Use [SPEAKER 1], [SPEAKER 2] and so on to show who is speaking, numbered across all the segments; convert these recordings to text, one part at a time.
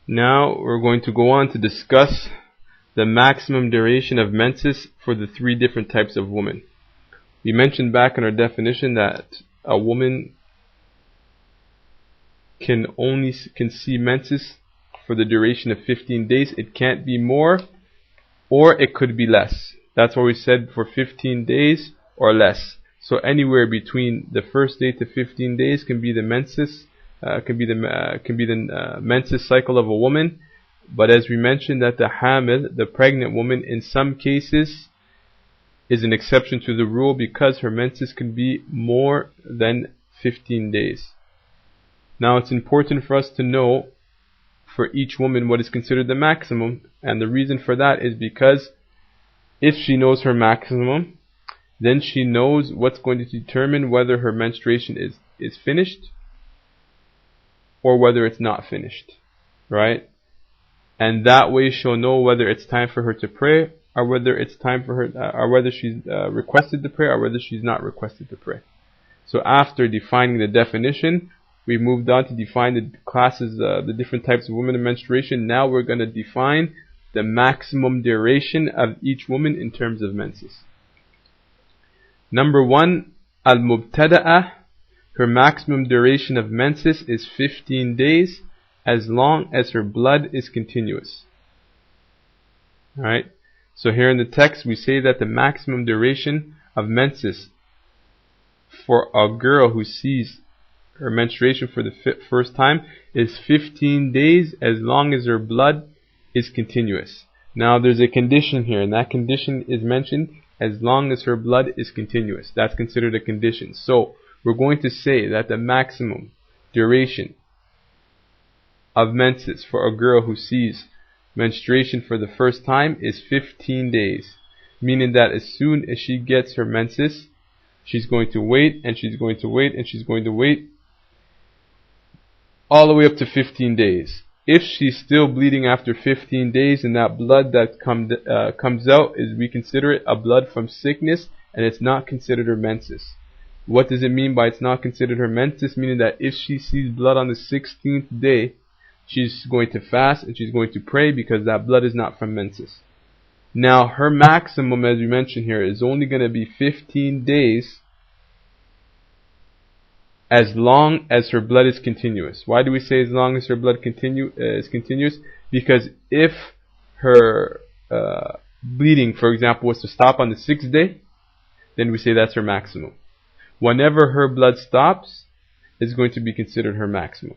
[SPEAKER 1] Now we're going to go on to discuss the maximum duration of menses for the three different types of women. We mentioned back in our definition that a woman can see menses for the duration of 15 days. It can't be more, or it could be less. That's why we said for 15 days or less. So anywhere between the first day to 15 days can be the menses, can be the menses cycle of a woman. But as we mentioned, that the hamil, the pregnant woman, in some cases is an exception to the rule because her menses can be more than 15 days. Now it's important for us to know for each woman what is considered the maximum, and the reason for that is because if she knows her maximum, then she knows what's going to determine whether her menstruation is finished or whether it's not finished, right? And that way she'll know whether it's time for her to pray or whether it's time for her, or whether she's requested to pray or whether she's not requested to pray. So after defining the definition, we moved on to define the classes, the different types of women in menstruation. Now we're going to define the maximum duration of each woman in terms of menses. Number 1, al-mubtada'ah. Her maximum duration of menses is 15 days as long as her blood is continuous. Alright, so here in the text we say that the maximum duration of menses for a girl who sees her menstruation for the first time is 15 days as long as her blood is continuous. Now there's a condition here, and that condition is mentioned as long as her blood is continuous. That's considered a condition. So we're going to say that the maximum duration of menses for a girl who sees menstruation for the first time is 15 days. Meaning that as soon as she gets her menses, she's going to wait, and she's going to wait, and she's going to wait all the way up to 15 days. If she's still bleeding after 15 days and that blood that comes out, we consider it a blood from sickness, and it's not considered her menses. What does it mean by it's not considered her menses? Meaning that if she sees blood on the 16th day, she's going to fast and she's going to pray because that blood is not from menses. Now her maximum, as we mentioned here, is only going to be 15 days as long as her blood is continuous. Why do we say as long as her blood is continuous? Because if her bleeding, for example, was to stop on the 6th day, then we say that's her maximum. Whenever her blood stops, it's going to be considered her maximum.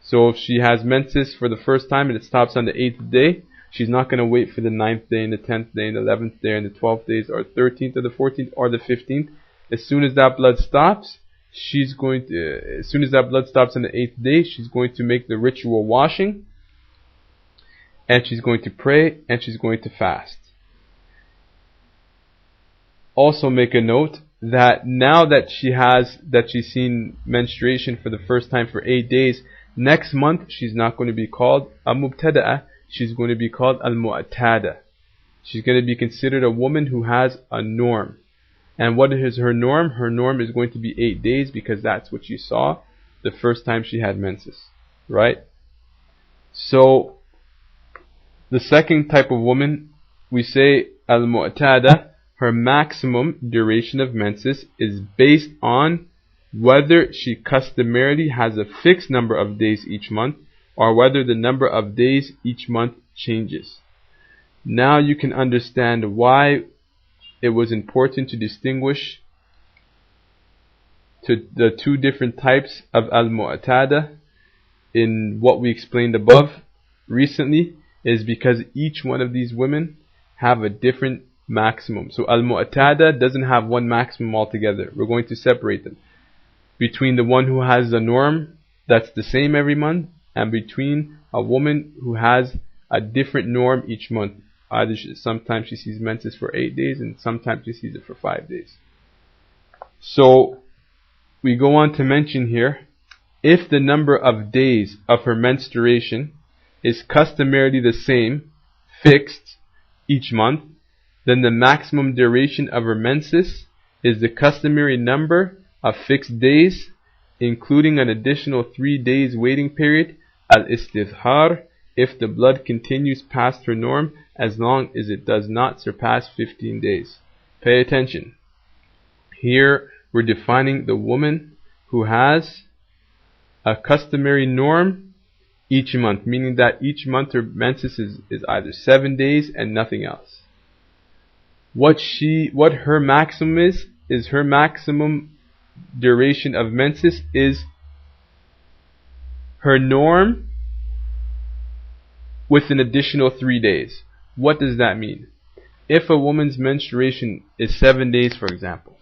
[SPEAKER 1] So if she has menses for the first time and it stops on the 8th day, she's not going to wait for the 9th day and the 10th day and the 11th day and the 12th days or 13th or the 14th or the 15th. As soon as that blood stops, as soon as that blood stops on the 8th day, she's going to make the ritual washing, and she's going to pray, and she's going to fast. Also make a note that now that she's seen menstruation for the first time for 8 days, next month she's not going to be called a mubtada'ah, she's going to be called al-mu'tada. She's going to be considered a woman who has a norm. And what is her norm? Her norm is going to be 8 days because that's what she saw the first time she had menses. Right? So, the second type of woman, we say al-mu'tada, her maximum duration of menses is based on whether she customarily has a fixed number of days each month or whether the number of days each month changes. Now you can understand why it was important to distinguish to the two different types of al-mu'tada in what we explained above recently, is because each one of these women have a different maximum. So al-mu'tada doesn't have one maximum altogether. We're going to separate them between the one who has a norm that's the same every month and between a woman who has a different norm each month. Either sometimes she sees menses for 8 days and sometimes she sees it for 5 days. So we go on to mention here, if the number of days of her menstruation is customarily the same, fixed, each month, then the maximum duration of her menses is the customary number of fixed days, including an additional 3 days waiting period, al-istidhar, if the blood continues past her norm as long as it does not surpass 15 days. Pay attention. Here we're defining the woman who has a customary norm each month, meaning that each month her menses is either 7 days and nothing else. What her maximum is her maximum duration of menses is her norm with an additional 3 days. What does that mean? If a woman's menstruation is 7 days, for example,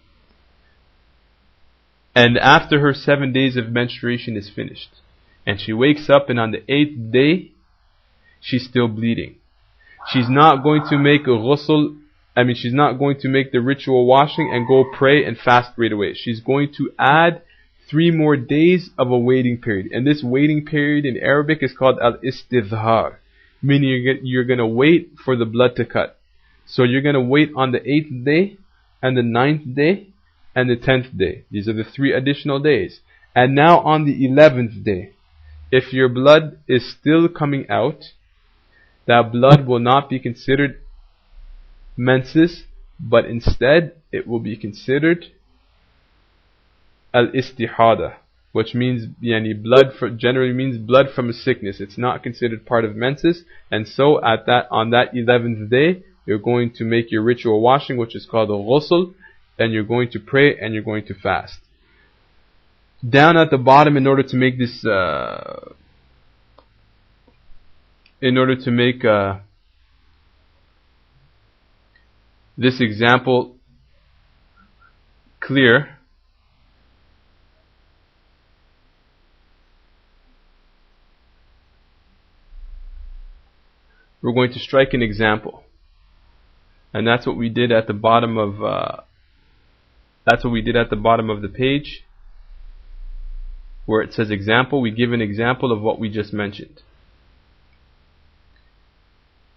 [SPEAKER 1] and after her 7 days of menstruation is finished, and she wakes up and on the 8th day, she's still bleeding, she's not going to make a ghusl, she's not going to make the ritual washing and go pray and fast right away. She's going to add 3 more days of a waiting period. And this waiting period in Arabic is called al-istidhar, meaning you're going to wait for the blood to cut. So you're going to wait on the 8th day and the 9th day and the 10th day. These are the 3 additional days. And now on the 11th day, if your blood is still coming out, that blood will not be considered menses, but instead it will be considered al-istihada, which means generally means blood from a sickness. It's not considered part of menses, and so on that 11th day, you're going to make your ritual washing, which is called a ghusl, and you're going to pray and you're going to fast. Down at the bottom, in order to make this, this example clear, we're going to strike an example, and that's what we did at the bottom of the page, where it says example. We give an example of what we just mentioned,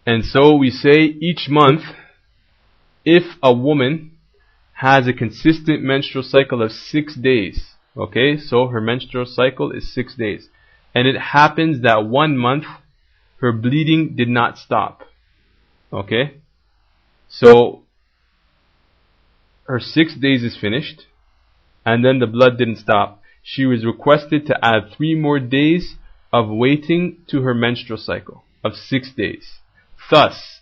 [SPEAKER 1] and so we say each month, if a woman has a consistent menstrual cycle of 6 days, okay, so her menstrual cycle is 6 days, and it happens that 1 month her bleeding did not stop, okay, so her 6 days is finished, and then the blood didn't stop. She was requested to add 3 more days of waiting to her menstrual cycle of 6 days. Thus,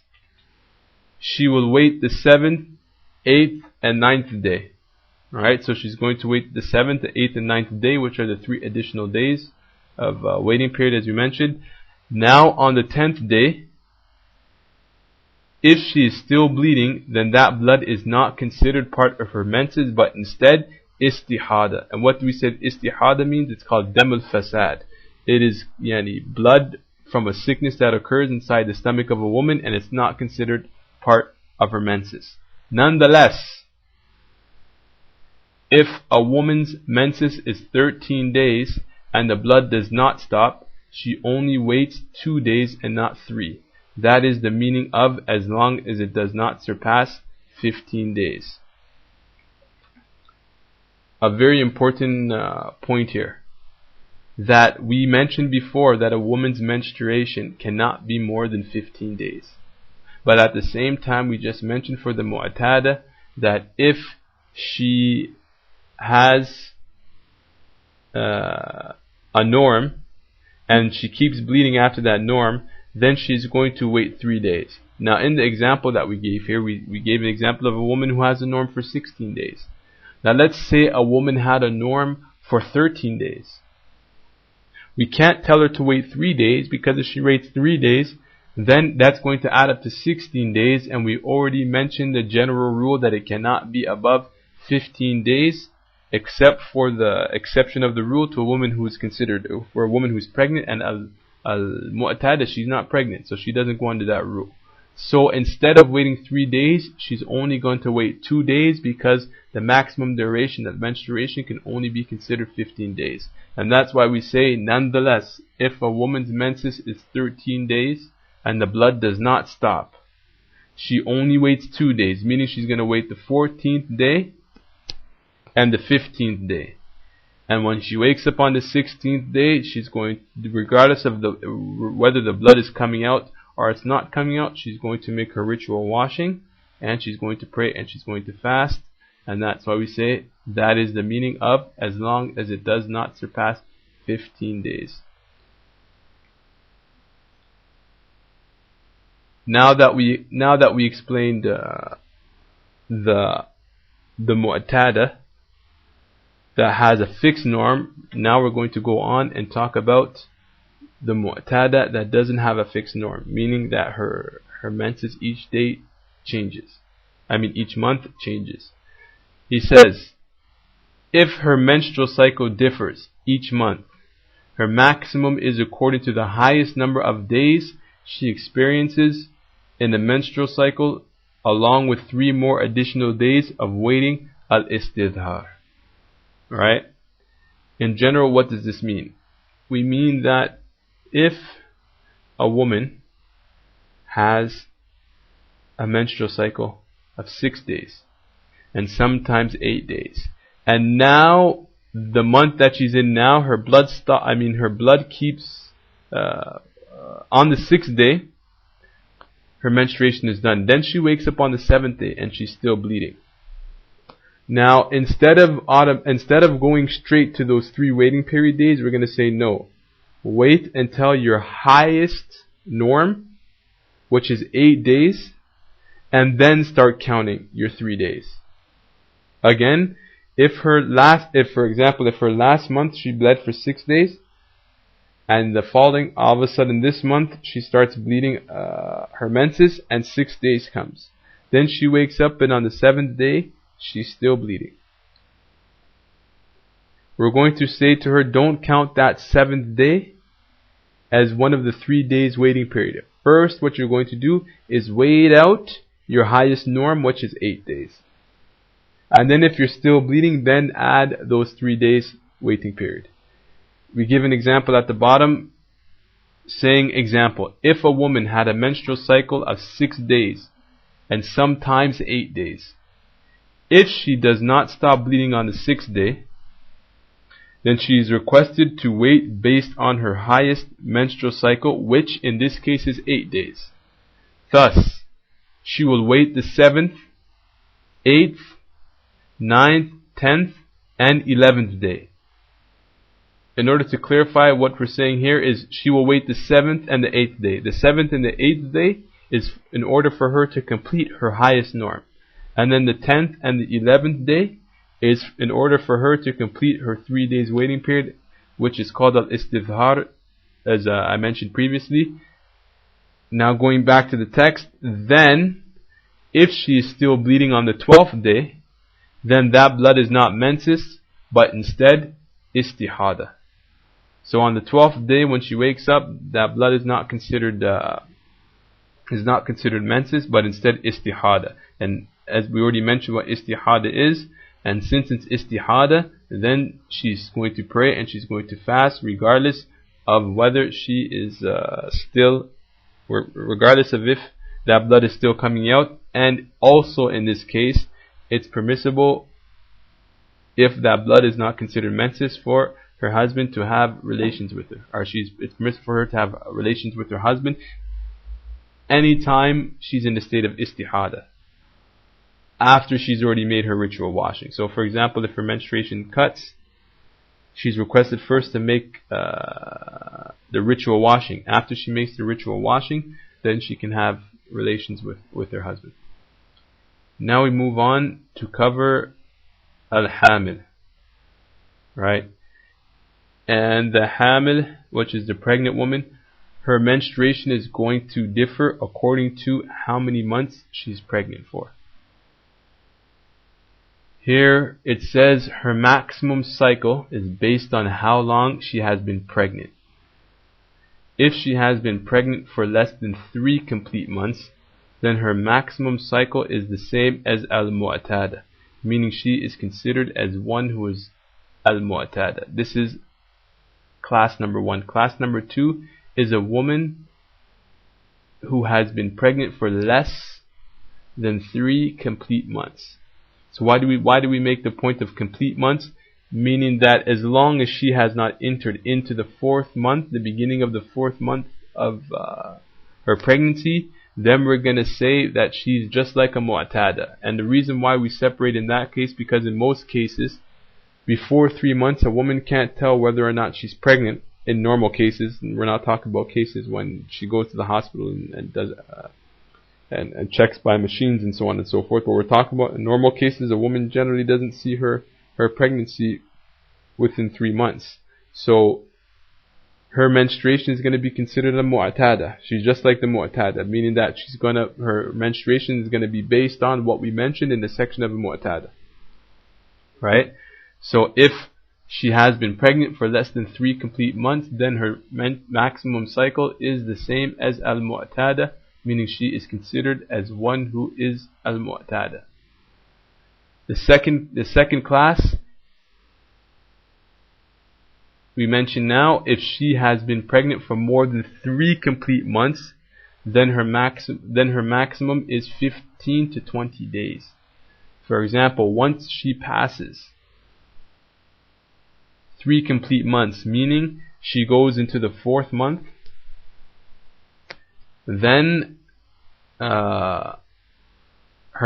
[SPEAKER 1] she will wait the 7th, 8th, and 9th day. Alright, so she's going to wait the 7th, the 8th, and 9th day, which are the 3 additional days of waiting period, as we mentioned. Now, on the 10th day, if she is still bleeding, then that blood is not considered part of her menses, but instead istihada. And what we said istihada means? It's called damul fasad. It is blood from a sickness that occurs inside the stomach of a woman, and it's not considered part of her menses. Nonetheless, if a woman's menses is 13 days and the blood does not stop, she only waits 2 days and not 3. That is the meaning of as long as it does not surpass 15 days. A very important point here, that we mentioned before that a woman's menstruation cannot be more than 15 days. But at the same time, we just mentioned for the mu'tada that if she has a norm and she keeps bleeding after that norm, then she's going to wait 3 days. Now, in the example that we gave here, we gave an example of a woman who has a norm for 16 days. Now, let's say a woman had a norm for 13 days. We can't tell her to wait 3 days, because if she waits 3 days, then that's going to add up to 16 days, and we already mentioned the general rule that it cannot be above 15 days, except for the exception of the rule to a woman who is considered, for a woman who's pregnant, and al-mu'tada, she's not pregnant, so she doesn't go under that rule. So instead of waiting 3 days, she's only going to wait 2 days, because the maximum duration of menstruation can only be considered 15 days. And that's why we say, nonetheless, if a woman's menses is 13 days and the blood does not stop, she only waits 2 days, meaning she's going to wait the 14th day and the 15th day. And when she wakes up on the 16th day, she's going, regardless of whether the blood is coming out or it's not coming out, she's going to make her ritual washing, and she's going to pray, and she's going to fast. And that's why we say that is the meaning of as long as it does not surpass 15 days. Now that we explained the mu'tada that has a fixed norm, now we're going to go on and talk about the mu'tada that doesn't have a fixed norm, meaning that her menses each day changes. Each month changes. He says, if her menstrual cycle differs each month, her maximum is according to the highest number of days she experiences in the menstrual cycle, along with 3 more additional days of waiting al-istidhar. Right? In general, what does this mean? We mean that if a woman has a menstrual cycle of 6 days and sometimes 8 days, and now the month that she's in now, her blood keeps on the 6th day, her menstruation is done. Then she wakes up on the 7th day and she's still bleeding. Now, instead of going straight to those 3 waiting period days, we're going to say no. Wait until your highest norm, which is 8 days, and then start counting your 3 days. Again, if for example her last month she bled for 6 days, and the following, all of a sudden this month she starts bleeding her menses, and 6 days comes. Then she wakes up, and on the 7th day she's still bleeding. We're going to say to her, don't count that 7th day as one of the 3 days waiting period. First, what you're going to do is wait out your highest norm, which is 8 days. And then if you're still bleeding, then add those 3 days waiting period. We give an example at the bottom, saying, example, if a woman had a menstrual cycle of 6 days and sometimes 8 days, if she does not stop bleeding on the 6th day, then she is requested to wait based on her highest menstrual cycle, which in this case is 8 days. Thus, she will wait the 7th, 8th, 9th, 10th, and 11th day. In order to clarify, what we're saying here is she will wait the 7th and the 8th day. The 7th and the 8th day is in order for her to complete her highest norm. And then the 10th and the 11th day is in order for her to complete her 3 days waiting period, which is called al-istidhar, as I mentioned previously. Now going back to the text, then if she is still bleeding on the 12th day, then that blood is not menses, but instead istihada. So on the 12th day when she wakes up, that blood is not considered menses, but instead istihada. And as we already mentioned what istihada is, and since it's istihada, then she's going to pray and she's going to fast regardless of whether she is regardless of if that blood is still coming out. And also in this case, it's permissible, if that blood is not considered menses, for her husband to have relations with her, or it's permissible for her to have relations with her husband anytime she's in the state of istihada, after she's already made her ritual washing. So for example, if her menstruation cuts, she's requested first to make the ritual washing. After she makes the ritual washing, then she can have relations with her husband. Now we move on to cover al-hamil, right? And the hamil, which is the pregnant woman, her menstruation is going to differ according to how many months she's pregnant for. Here it says her maximum cycle is based on how long she has been pregnant. If she has been pregnant for less than 3 complete months, then her maximum cycle is the same as al-mu'tada, meaning she is considered as one who is al-mu'tada. This is class number 1. Class number 2 is a woman who has been pregnant for less than 3 complete months. So why do we make the point of complete months? meaning that as long as she has not entered into the 4th month, the beginning of the 4th month of her pregnancy, then we're going to say that she's just like a mu'tada. And the reason why we separate in that case, because in most cases, before 3 months, a woman can't tell whether or not she's pregnant. In normal cases, and we're not talking about cases when she goes to the hospital and does and checks by machines and so on and so forth. But we're talking about in normal cases, a woman generally doesn't see her pregnancy within 3 months. So her menstruation is going to be considered a mu'tada. She's just like the mu'tada, meaning that her menstruation is going to be based on what we mentioned in the section of the mu'tada. Right? So if she has been pregnant for less than 3 complete months, then her maximum cycle is the same as al-mu'tada, meaning she is considered as one who is al-mu'tada. The second class we mention now, if she has been pregnant for more than 3 complete months, then her maximum is 15 to 20 days. For example, once she passes 3 complete months, meaning she goes into the 4th month, then her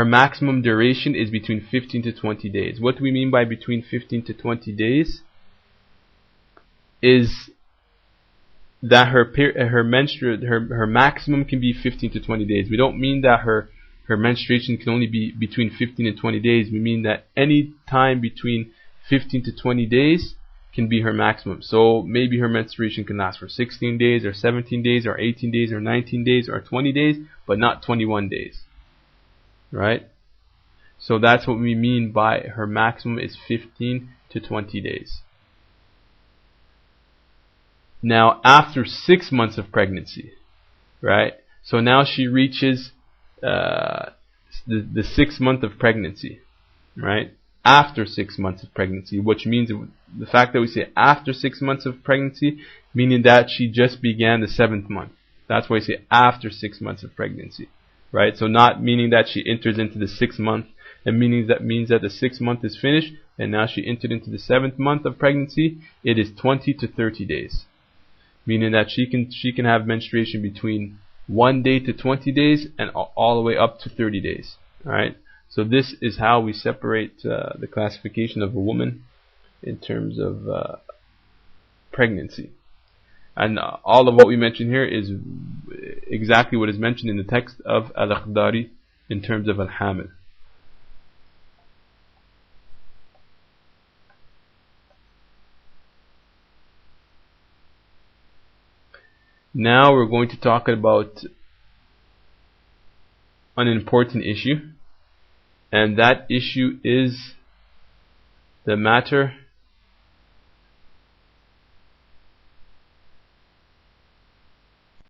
[SPEAKER 1] maximum duration is between 15 to 20 days. What do we mean by between 15 to 20 days? Is that her maximum can be 15 to 20 days. We don't mean that her menstruation can only be between 15 and 20 days. We mean that any time between 15 to 20 days can be her maximum. So maybe her menstruation can last for 16 days or 17 days or 18 days or 19 days or 20 days, but not 21 days. Right? So that's what we mean by her maximum is 15 to 20 days. Now after 6 months of pregnancy, right? So now she reaches the 6th month of pregnancy, right? After 6 months of pregnancy, which means the fact that we say after 6 months of pregnancy, meaning that she just began the 7th month. That's why we say after 6 months of pregnancy, right? So not meaning that she enters into the 6th month, and means that the 6th month is finished, and now she entered into the 7th month of pregnancy. It is 20 to 30 days, meaning that she can have menstruation between 1 day to 20 days, and all the way up to 30 days. All right. So this is how we separate the classification of a woman in terms of pregnancy. And all of what we mention here is exactly what is mentioned in the text of Al-Akhdari in terms of Al-Hamil. Now we're going to talk about an important issue, and that issue is the matter